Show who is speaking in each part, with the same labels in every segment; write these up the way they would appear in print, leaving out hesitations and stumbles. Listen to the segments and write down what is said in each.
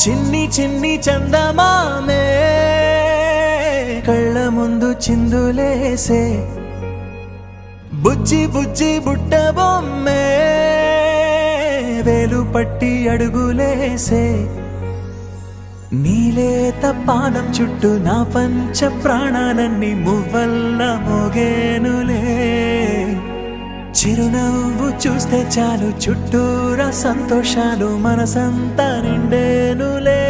Speaker 1: చిన్ని చిన్ని చందమామే కళ్ళ ముందు చిందులేసే బుజ్జి బుజ్జి బుట్ట బొమ్మే వేలు పట్టి అడుగులేసే నీలేత పానం చుట్టూ నా పంచ ప్రాణాలన్నీ మువ్వల్ల మోగేనులే చిరునవ్వు చూస్తే చాలు చుట్టూరా సంతోషాలు మనసంతా నిండేనులే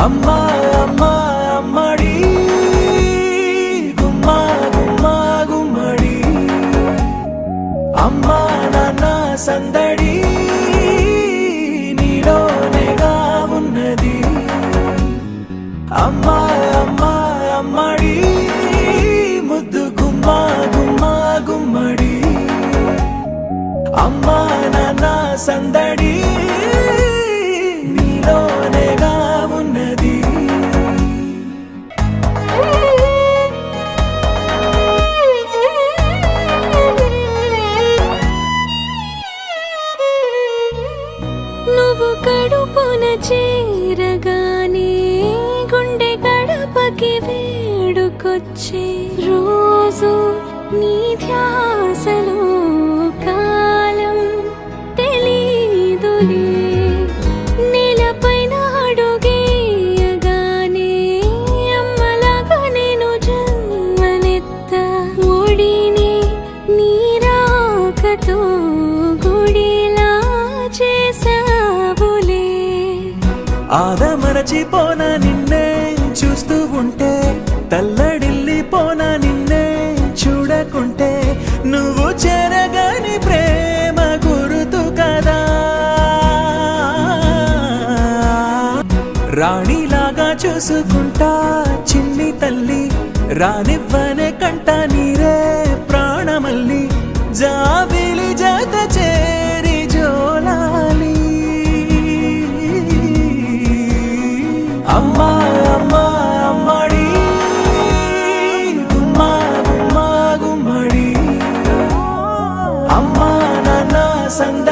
Speaker 1: అమ్మా అమ్మా అమ్మడి గుమ్మా గుమ్మా గుమ్మడి అమ్మా నాన్న సందడి నీలోనేగా ఉన్నది అమ్మా అమ్మా అమ్మడి ముద్దు గుమ్మా గుమ్మా గుమ్మడి అమ్మా నాన్న సందడి నీలోనేగా ఉన్నది
Speaker 2: నువ్వు కడుపున చేరగానే గుండె గడపకి వేడుకొచ్చే రోజు నీ ధ్యాసలో కాలం తెలీదులే నేలపైన అడుగేయగానే అమ్మలాగా నేను జన్మనెత్త ఒడిని నీరాకతో గుడిలా చేసావులే
Speaker 1: ఆదమరచిపోనా నిన్నే చూస్తూ ఉంటే తల్లడిల్లిపోనా నిన్నే చూడకుంటే నువ్వు చెరగని ప్రేమ గురుతు కదా రాణిలాగా చూసుకుంటా చిన్ని తల్లి రానివ్వనే కంట నీరే ప్రాణమల్లి జాబిలి జత చేరి జోలాలి అమ్మా అమ్మా అమ్మడి గుమ్మా గుమ్మా గుమ్మడి అమ్మా నాన్న సంద